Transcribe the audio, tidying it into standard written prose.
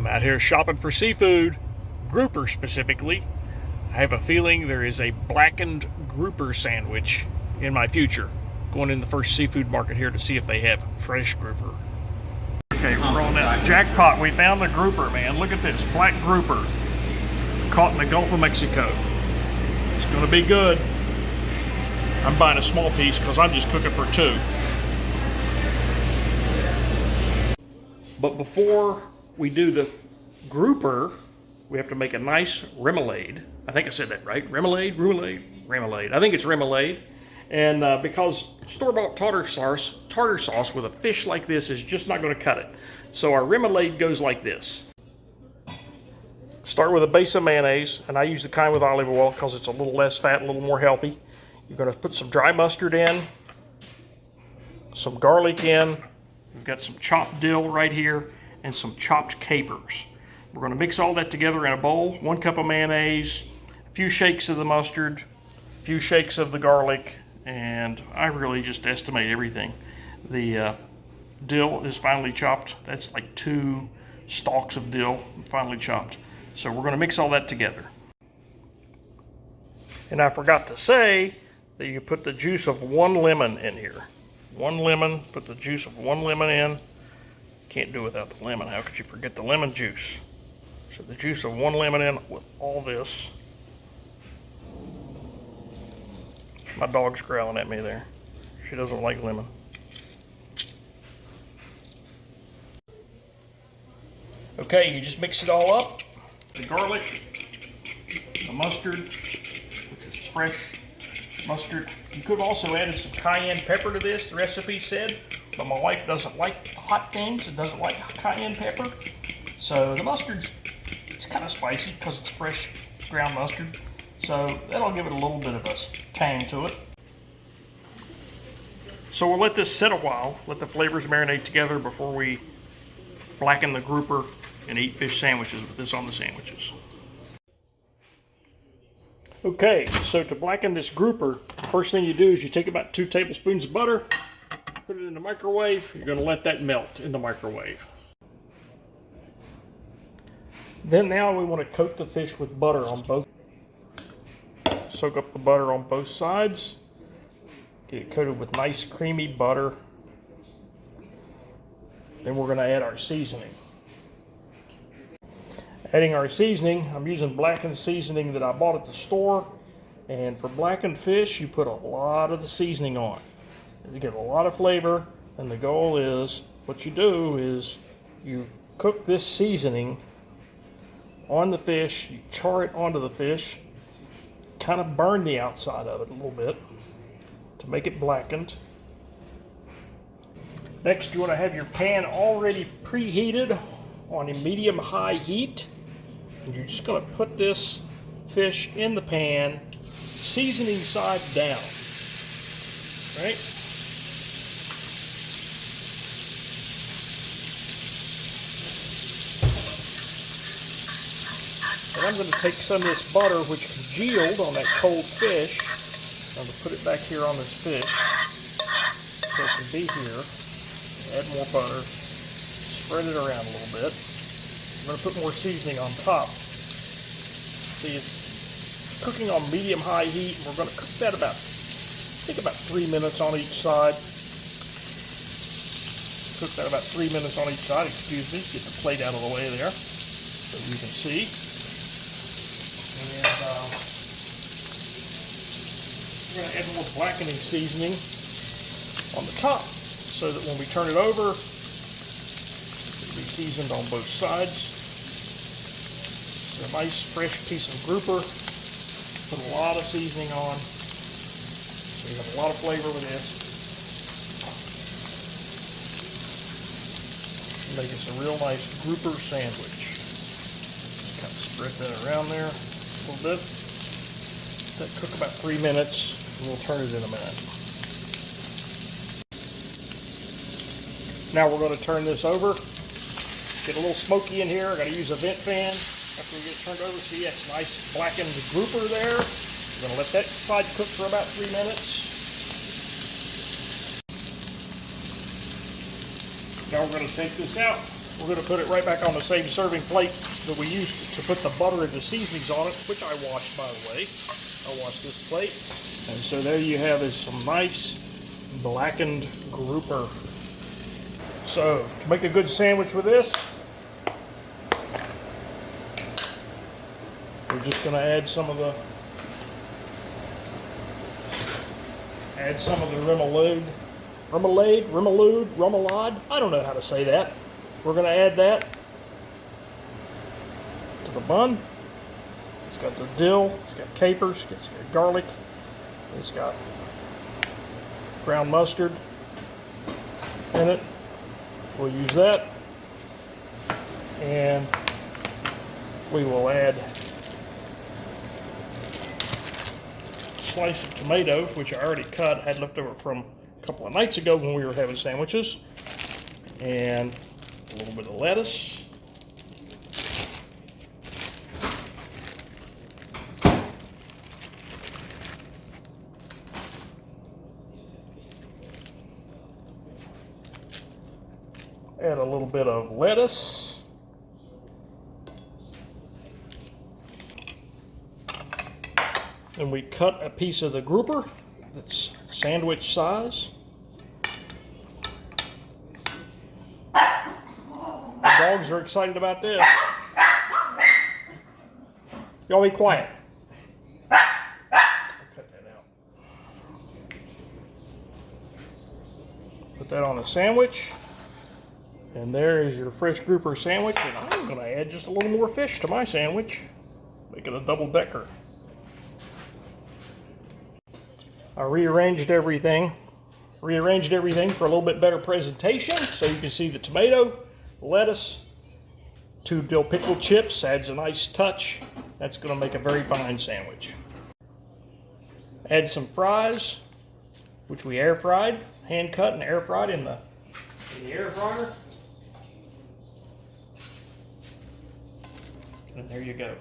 I'm out here shopping for seafood, grouper specifically. I have a feeling there is a blackened grouper sandwich in my future. Going in the first seafood market here to see if they have fresh grouper. Okay, we're on that jackpot. We found the grouper, man. Look at this, black grouper. Caught in the Gulf of Mexico. It's gonna be good. I'm buying a small piece because I'm just cooking for two. But before we do the grouper, we have to make a nice remoulade. I think I said that right. Remoulade. I think it's remoulade. And because store-bought tartar sauce with a fish like this is just not going to cut it. So our remoulade goes like this. Start with a base of mayonnaise, and I use the kind with olive oil because it's a little less fat, a little more healthy. You're going to put some dry mustard in, some garlic in. We've got some chopped dill right here and some chopped capers. We're going to mix all that together in a bowl. 1 cup of mayonnaise, a few shakes of the mustard, a few shakes of the garlic, and I really just estimate everything. The dill is finely chopped. That's like 2 stalks of dill finely chopped. So we're going to mix all that together. And I forgot to say that you put the juice of 1 lemon in here. 1 lemon, put the juice of 1 lemon in. Can't do without the lemon. How could you forget the lemon juice? So the juice of 1 lemon in with all this. My dog's growling at me there. She doesn't like lemon. Okay, you just mix it all up. The garlic, the mustard, which is fresh mustard. You could have also added some cayenne pepper to this, the recipe said, but my wife doesn't like hot things and doesn't like cayenne pepper. So the mustard's, it's kind of spicy because it's fresh ground mustard. So that'll give it a little bit of a tang to it. So we'll let this sit a while, let the flavors marinate together before we blacken the grouper and eat fish sandwiches with this on the sandwiches. Okay, so to blacken this grouper, the first thing you do is you take about 2 tablespoons of butter, put it in the microwave. You're going to let that melt in the microwave. Then now we want to coat the fish with butter on both. Soak up the butter on both sides. Get it coated with nice creamy butter. Then we're going to add our seasoning. Adding our seasoning, I'm using blackened seasoning that I bought at the store. And for blackened fish, you put a lot of the seasoning on. You get a lot of flavor, and the goal is, what you do is you cook this seasoning on the fish, you char it onto the fish, kind of burn the outside of it a little bit to make it blackened. Next, you want to have your pan already preheated on a medium-high heat. And you're just going to put this fish in the pan, seasoning side down. Right? And I'm going to take some of this butter, which congealed on that cold fish. I'm going to put it back here on this fish so it can be here. Add more butter. Spread it around a little bit. I'm going to put more seasoning on top. See, it's cooking on medium-high heat, and we're going to cook that about 3 minutes on each side. Cook that about 3 minutes on each side, excuse me. Get the plate out of the way there so you can see. And we're going to add more blackening seasoning on the top so that when we turn it over, it'll be seasoned on both sides. It's a nice fresh piece of grouper. Put a lot of seasoning on. So you have a lot of flavor with this. Make us a real nice grouper sandwich. Just kind of spread that around there a little bit. Let that cook about 3 minutes, and we'll turn it in a minute. Now we're going to turn this over. Get a little smoky in here. I'm going to use a vent fan. After we get it turned over, see that's nice blackened grouper there. We're going to let that side cook for about 3 minutes. Now we're going to take this out. We're going to put it right back on the same serving plate that we used to put the butter and the seasonings on it, which I washed, by the way. I washed this plate. And so there you have is some nice blackened grouper. So, to make a good sandwich with this, we're just going to add some of the remoulade. I don't know how to say that. We're going to add that to the bun. It's got the dill, it's got capers, it's got garlic, it's got ground mustard in it. We'll use that. And we will add a slice of tomato, which I already cut, had left over from a couple of nights ago when we were having sandwiches. And a little bit of lettuce. Add a little bit of lettuce. And we cut a piece of the grouper that's sandwich size. The dogs are excited about this. Y'all be quiet. I'll cut that out. Put that on a sandwich. And there is your fresh grouper sandwich. And I'm going to add just a little more fish to my sandwich. Make it a double-decker. I rearranged everything for a little bit better presentation. So you can see the tomato, lettuce, 2 dill pickle chips adds a nice touch. That's going to make a very fine sandwich. Add some fries, which we air fried, hand cut and air fried in the air fryer. And there you go.